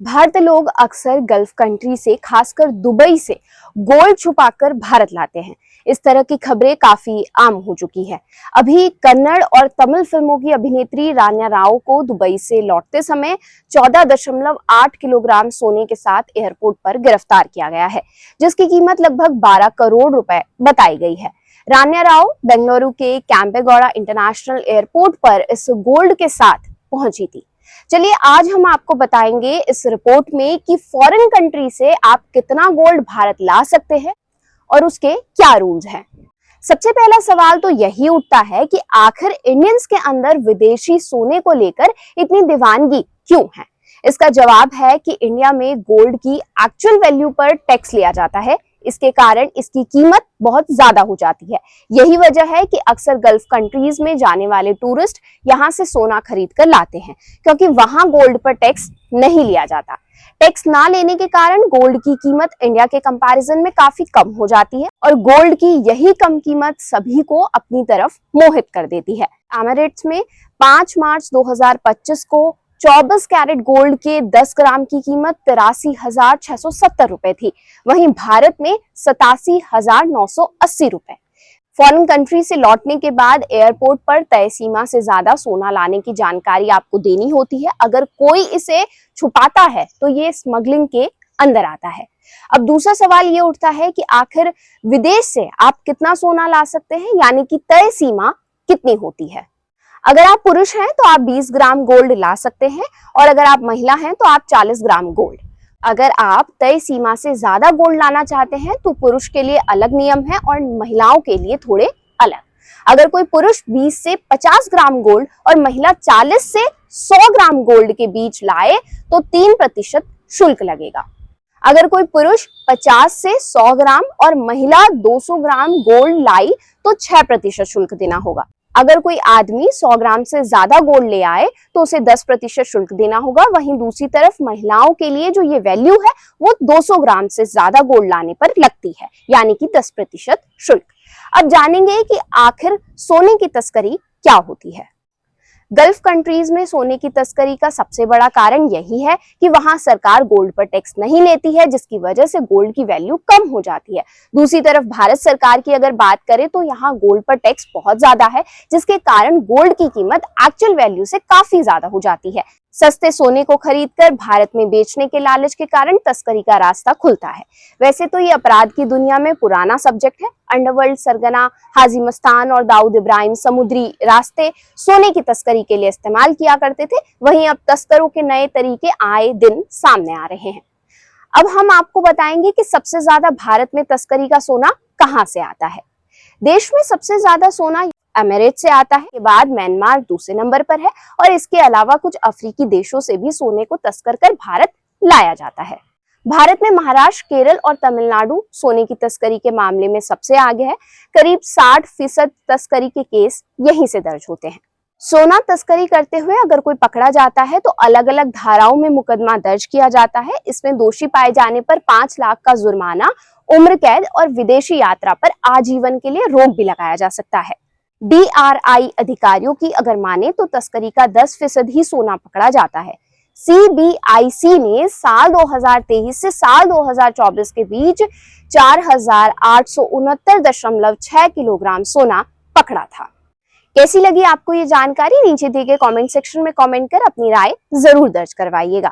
भारतीय लोग अक्सर गल्फ कंट्री से, खासकर दुबई से गोल्ड छुपाकर भारत लाते हैं। इस तरह की खबरें काफी आम हो चुकी है। अभी कन्नड़ और तमिल फिल्मों की अभिनेत्री रान्या राव को दुबई से लौटते समय 14.8 किलोग्राम सोने के साथ एयरपोर्ट पर गिरफ्तार किया गया है, जिसकी कीमत लगभग 12 करोड़ रुपए बताई गई है। रान्या राव बेंगलुरु के कैंपेगौड़ा इंटरनेशनल एयरपोर्ट पर इस गोल्ड के साथ पहुंची थी। चलिए आज हम आपको बताएंगे इस रिपोर्ट में कि फॉरेन कंट्री से आप कितना गोल्ड भारत ला सकते हैं और उसके क्या रूल्स हैं। सबसे पहला सवाल तो यही उठता है कि आखिर इंडियंस के अंदर विदेशी सोने को लेकर इतनी दीवानगी क्यों है। इसका जवाब है कि इंडिया में गोल्ड की एक्चुअल वैल्यू पर टैक्स लिया जाता है। इसके कारण इसकी कीमत बहुत ज्यादा हो जाती है। यही वजह है कि अक्सर गल्फ कंट्रीज में जाने वाले टूरिस्ट यहाँ से सोना खरीद कर लाते हैं, क्योंकि वहां गोल्ड पर टैक्स नहीं लिया जाता। टैक्स ना लेने के कारण गोल्ड की कीमत इंडिया के कंपैरिजन में काफी कम हो जाती है और गोल्ड की यही कम कीमत सभी को अपनी तरफ मोहित कर देती है। एमिरेट्स में 5 मार्च 2025 को 24 कैरेट गोल्ड के 10 ग्राम की कीमत 83,670 रुपए थी। वहीं भारत में 87,980 रुपए। फॉरेन कंट्री से लौटने के बाद एयरपोर्ट पर तय सीमा से ज्यादा सोना लाने की जानकारी आपको देनी होती है। अगर कोई इसे छुपाता है तो ये स्मगलिंग के अंदर आता है। अब दूसरा सवाल ये उठता है कि आखिर विदेश से आप कितना सोना ला सकते हैं, यानी कि तय सीमा कितनी होती है। अगर आप पुरुष हैं तो आप 20 ग्राम गोल्ड ला सकते हैं और अगर आप महिला हैं तो आप 40 ग्राम गोल्ड। अगर आप तय सीमा से ज्यादा गोल्ड लाना चाहते हैं तो पुरुष के लिए अलग नियम है और महिलाओं के लिए थोड़े अलग। अगर कोई पुरुष 20 से 50 ग्राम गोल्ड और महिला 40 से 100 ग्राम गोल्ड के बीच लाए तो 3% शुल्क लगेगा। अगर कोई पुरुष 50 से 100 ग्राम और महिला 200 ग्राम गोल्ड लाई तो 6% शुल्क देना होगा। अगर कोई आदमी 100 ग्राम से ज्यादा गोल्ड ले आए तो उसे 10% शुल्क देना होगा। वहीं दूसरी तरफ महिलाओं के लिए जो ये वैल्यू है वो 200 ग्राम से ज्यादा गोल्ड लाने पर लगती है, यानी कि 10% शुल्क। अब जानेंगे कि आखिर सोने की तस्करी क्या होती है। गल्फ कंट्रीज में सोने की तस्करी का सबसे बड़ा कारण यही है कि वहां सरकार गोल्ड पर टैक्स नहीं लेती है, जिसकी वजह से गोल्ड की वैल्यू कम हो जाती है। दूसरी तरफ भारत सरकार की अगर बात करें तो यहाँ गोल्ड पर टैक्स बहुत ज्यादा है, जिसके कारण गोल्ड की कीमत एक्चुअल वैल्यू से काफी ज्यादा हो जाती है। सस्ते सोने को खरीदकर भारत में बेचने के लालच के कारण तस्करी का रास्ता खुलता है। वैसे तो ये अपराध की दुनिया में पुराना सब्जेक्ट है। अंडरवर्ल्ड सरगना हाजी मस्तान और दाऊद इब्राहिम समुद्री रास्ते सोने की तस्करी के लिए इस्तेमाल किया करते थे। वहीं अब तस्करों के नए तरीके आए दिन सामने आ रहे हैं। अब हम आपको बताएंगे कि सबसे ज्यादा भारत में तस्करी का सोना कहाँ से आता है। देश में सबसे ज्यादा सोना एमिरेट से आता है, के बाद म्यांमार दूसरे नंबर पर है और इसके अलावा कुछ अफ्रीकी देशों से भी सोने को तस्कर कर भारत लाया जाता है। भारत में महाराष्ट्र, केरल और तमिलनाडु सोने की तस्करी के मामले में सबसे आगे है। करीब 60% तस्करी के केस यहीं से दर्ज होते हैं। सोना तस्करी करते हुए अगर कोई पकड़ा जाता है तो अलग अलग धाराओं में मुकदमा दर्ज किया जाता है। इसमें दोषी पाए जाने पर 5 लाख का जुर्माना, उम्र कैद और विदेशी यात्रा पर आजीवन के लिए रोक भी लगाया जा सकता है। DRI अधिकारियों की अगर माने तो तस्करी का 10% ही सोना पकड़ा जाता है। CBIC ने साल 2023 से साल 2024 के बीच 4,869.6 किलोग्राम सोना पकड़ा था। कैसी लगी आपको ये जानकारी? नीचे दिए गए कमेंट सेक्शन में कमेंट कर अपनी राय जरूर दर्ज करवाइएगा।